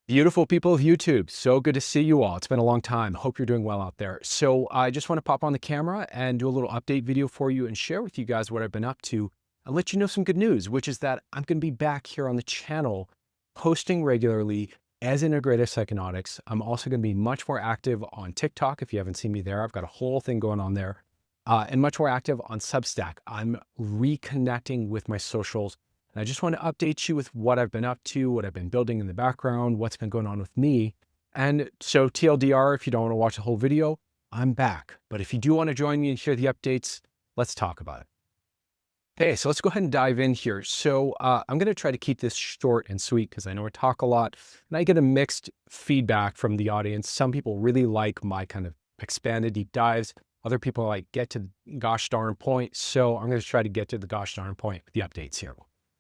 Beautiful people of YouTube, so good to see you all. It's been a long time. Hope you're doing well out there. So I just want to pop on the camera and do a little update video for you and share with you guys what I've been up to and let you know some good news, which is that I'm going to be back here on the channel posting regularly as Integrative Psychonautics. I'm also going to be much more active on TikTok. If you haven't seen me there, I've got a whole thing going on there, and much more active on Substack. I'm reconnecting with my socials. And I just want to update you with what I've been up to, what I've been building in the background, what's been going on with me. And so TLDR, if you don't want to watch the whole video, I'm back. But if you do want to join me and hear the updates, let's talk about it. Okay, so let's go ahead and dive in here. So I'm going to try to keep this short and sweet because I know I talk a lot and I get a mixed feedback from the audience. Some people really like my kind of expanded deep dives. Other people like get to the gosh darn point. So I'm going to try to get to the gosh darn point with the updates here.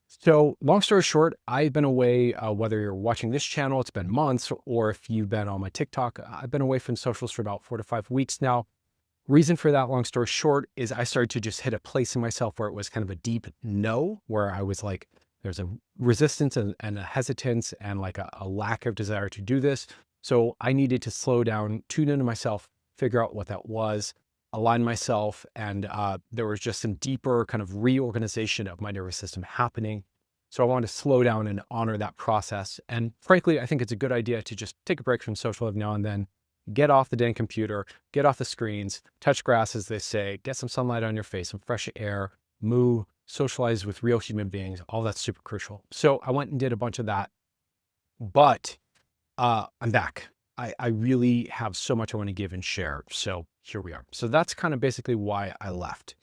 So long story short, I've been away, whether you're watching this channel, it's been months, or if you've been on my TikTok, I've been away from socials for about 4 to 5 weeks now. Reason for that, long story short, is I started to just hit a place in myself where it was kind of a deep no, where I was like, there's a resistance and a hesitance and like a lack of desire to do this. So I needed to slow down, tune into myself, figure out what that was, align myself. And there was just some deeper kind of reorganization of my nervous system happening. So I wanted to slow down and honor that process. And frankly, I think it's a good idea to just take a break from social every now and then, get off the dang computer, get off the screens, touch grass, as they say, get some sunlight on your face, some fresh air, move, socialize with real human beings. All that's super crucial. So I went and did a bunch of that, but I'm back. I really have so much I want to give and share. So here we are. So that's kind of basically why I left.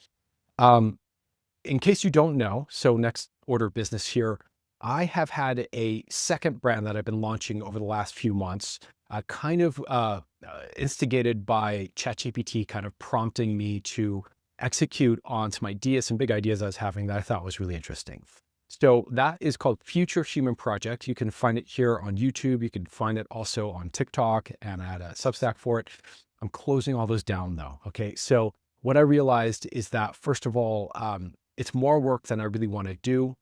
In case you don't know, so next order of business here, I have had a second brand that I've been launching over the last few months, kind of instigated by ChatGPT, kind of prompting me to execute on some ideas, some big ideas I was having that I thought was really interesting. So that is called Future Human Project. You can find it here on YouTube. You can find it also on TikTok, and I had a Substack for it. I'm closing all those down though. Okay. So what I realized is that, first of all, it's more work than I really want to do.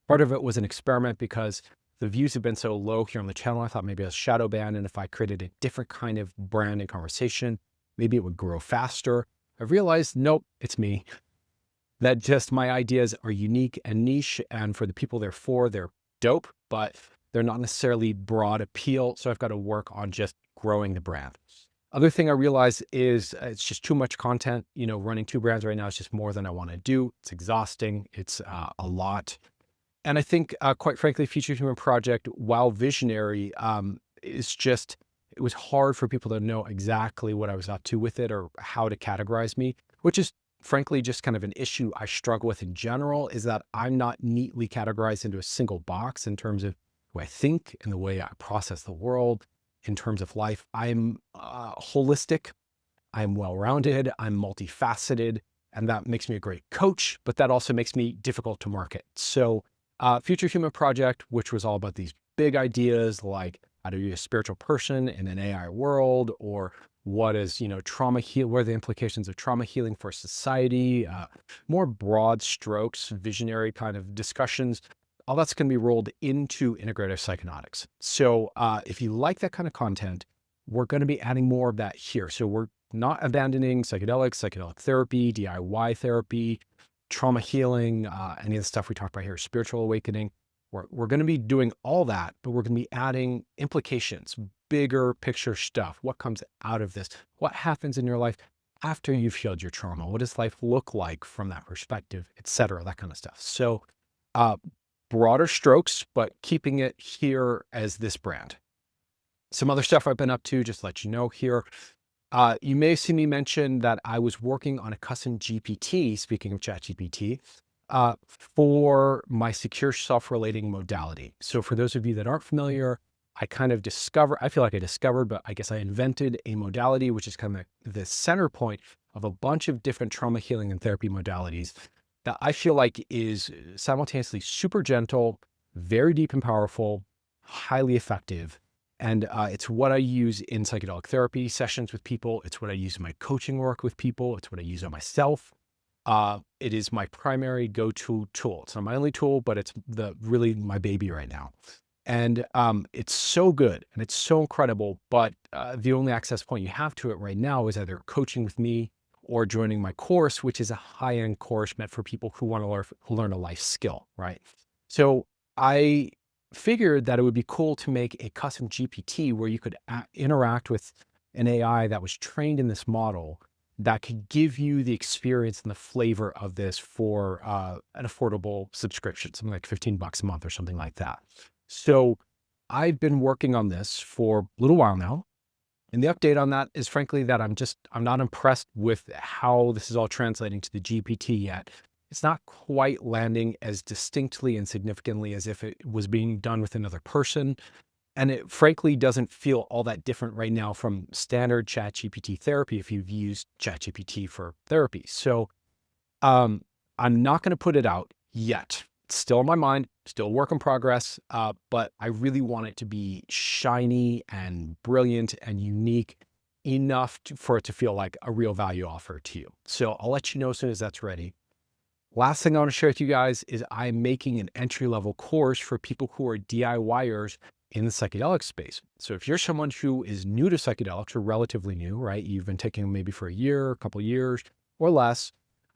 Part of it was an experiment because the views have been so low here on the channel. I thought maybe I was shadow banned, and if I created a different kind of brand and conversation, maybe it would grow faster. I realized, nope, it's me. That just my ideas are unique and niche, and for the people they're for, they're dope, but they're not necessarily broad appeal. So I've got to work on just growing the brand. Other thing I realized is it's just too much content. You know, running 2 brands right now is just more than I want to do. It's exhausting. It's a lot. And I think, quite frankly, Future Human Project, while visionary, is just, it was hard for people to know exactly what I was up to with it or how to categorize me, which is frankly just kind of an issue I struggle with in general, is that I'm not neatly categorized into a single box in terms of who I think and the way I process the world. In terms of life, I'm holistic, I'm well-rounded, I'm multifaceted, and that makes me a great coach, but that also makes me difficult to market. So Future Human Project, which was all about these big ideas like how to be a spiritual person in an AI world, or what is, trauma heal, what are the implications of trauma healing for society, more broad strokes, visionary kind of discussions. All that's going to be rolled into Integrative Psychonautics. So if you like that kind of content, we're going to be adding more of that here. So we're not abandoning psychedelics, psychedelic therapy, DIY therapy, trauma healing, any of the stuff we talked about here, spiritual awakening. We're going to be doing all that, but we're going to be adding implications, bigger picture stuff. What comes out of this? What happens in your life after you've healed your trauma? What does life look like from that perspective, et cetera, that kind of stuff. So broader strokes, but keeping it here as this brand. Some other stuff I've been up to, just to let you know here. You may have seen me mention that I was working on a custom GPT, speaking of ChatGPT, for my secure self-relating modality. So for those of you that aren't familiar, I feel like I discovered, but I guess I invented a modality, which is kind of the center point of a bunch of different trauma healing and therapy modalities that I feel like is simultaneously super gentle, very deep and powerful, highly effective. And it's what I use in psychedelic therapy sessions with people. It's what I use in my coaching work with people. It's what I use on myself. It is my primary go-to tool. It's not my only tool, but it's really my baby right now. And it's so good and it's so incredible. But the only access point you have to it right now is either coaching with me or joining my course, which is a high-end course meant for people who want to learn a life skill, right? So I figured that it would be cool to make a custom GPT where you could interact with an AI that was trained in this model that could give you the experience and the flavor of this for an affordable subscription, something like 15 bucks a month or something like that. So I've been working on this for a little while now. And the update on that is frankly that I'm not impressed with how this is all translating to the GPT yet. It's not quite landing as distinctly and significantly as if it was being done with another person. And it frankly doesn't feel all that different right now from standard ChatGPT therapy if you've used ChatGPT for therapy. So I'm not going to put it out yet. It's still in my mind, still a work in progress, but I really want it to be shiny and brilliant and unique enough for it to feel like a real value offer to you. So I'll let you know as soon as that's ready. Last thing I want to share with you guys is I'm making an entry-level course for people who are DIYers in the psychedelic space. So if you're someone who is new to psychedelics or relatively new, right? You've been taking them maybe for a year, a couple of years or less,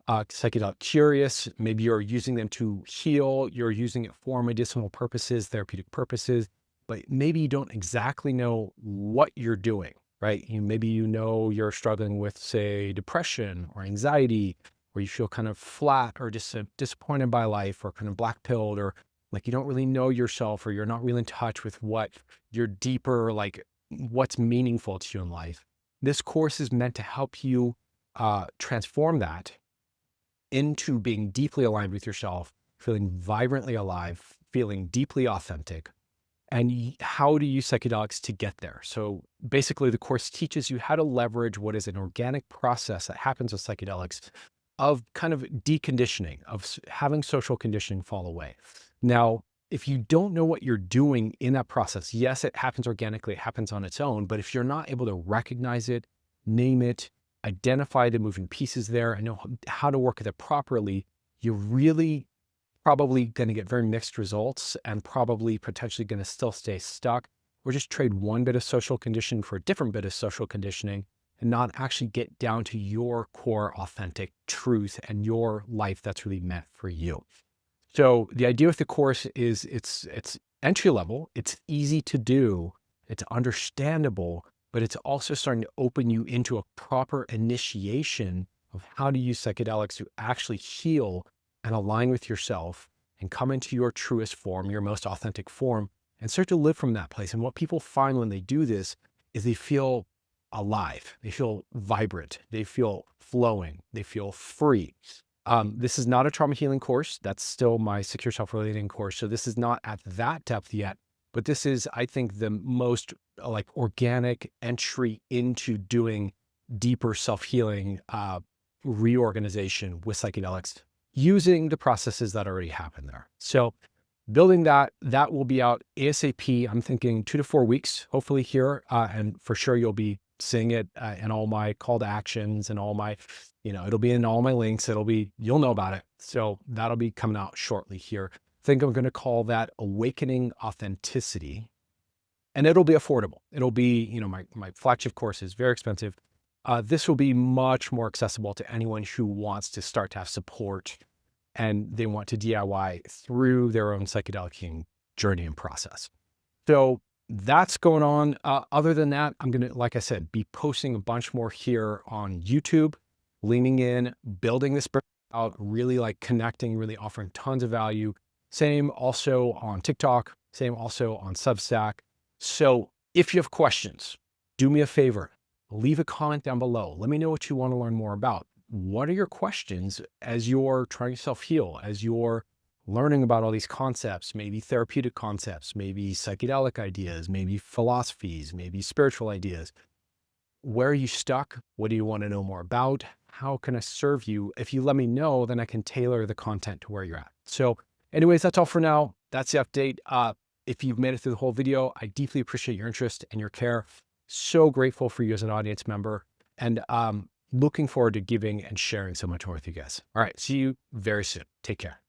psychedelic curious, maybe you're using them to heal, you're using it for medicinal purposes, therapeutic purposes, but maybe you don't exactly know what you're doing, right? Maybe you know you're struggling with, say, depression or anxiety, or you feel kind of flat or disappointed by life or kind of black pilled, or like you don't really know yourself, or you're not really in touch with what your deeper, like what's meaningful to you in life. This course is meant to help you transform that into being deeply aligned with yourself, feeling vibrantly alive, feeling deeply authentic, and how to use psychedelics to get there. So basically, the course teaches you how to leverage what is an organic process that happens with psychedelics of kind of deconditioning, of having social conditioning fall away. Now, if you don't know what you're doing in that process, yes, it happens organically, it happens on its own, but if you're not able to recognize it, name it, identify the moving pieces there and know how to work with it properly, you're really probably going to get very mixed results and probably potentially going to still stay stuck or just trade one bit of social conditioning for a different bit of social conditioning and not actually get down to your core authentic truth and your life that's really meant for you. So the idea with the course is it's entry level, it's easy to do, it's understandable, but it's also starting to open you into a proper initiation of how to use psychedelics to actually heal and align with yourself and come into your truest form, your most authentic form, and start to live from that place. And what people find when they do this is they feel alive, they feel vibrant, they feel flowing, they feel free. This is not a trauma healing course. That's still my secure self-relating course. So this is not at that depth yet, but this is, I think, the most like organic entry into doing deeper self-healing reorganization with psychedelics using the processes that already happen there. So building that will be out ASAP. I'm thinking 2 to 4 weeks, hopefully here. And for sure, you'll be seeing it in all my call to actions and all my, it'll be in all my links. You'll know about it. So that'll be coming out shortly here. I think I'm going to call that Awakening Authenticity. And it'll be affordable. It'll be, my flagship course is very expensive. This will be much more accessible to anyone who wants to start to have support and they want to DIY through their own psychedelic healing journey and process. So that's going on. Other than that, I'm going to, like I said, be posting a bunch more here on YouTube, leaning in, building this out, really like connecting, really offering tons of value. Same also on TikTok, same also on Substack. So if you have questions, do me a favor, leave a comment down below. Let me know what you want to learn more about. What are your questions as you're trying to self-heal, as you're learning about all these concepts, maybe therapeutic concepts, maybe psychedelic ideas, maybe philosophies, maybe spiritual ideas? Where are you stuck? What do you want to know more about? How can I serve you? If you let me know, then I can tailor the content to where you're at. So anyways, that's all for now. That's the update. If you've made it through the whole video, I deeply appreciate your interest and your care. So grateful for you as an audience member, and looking forward to giving and sharing so much more with you guys. All right, see you very soon. Take care.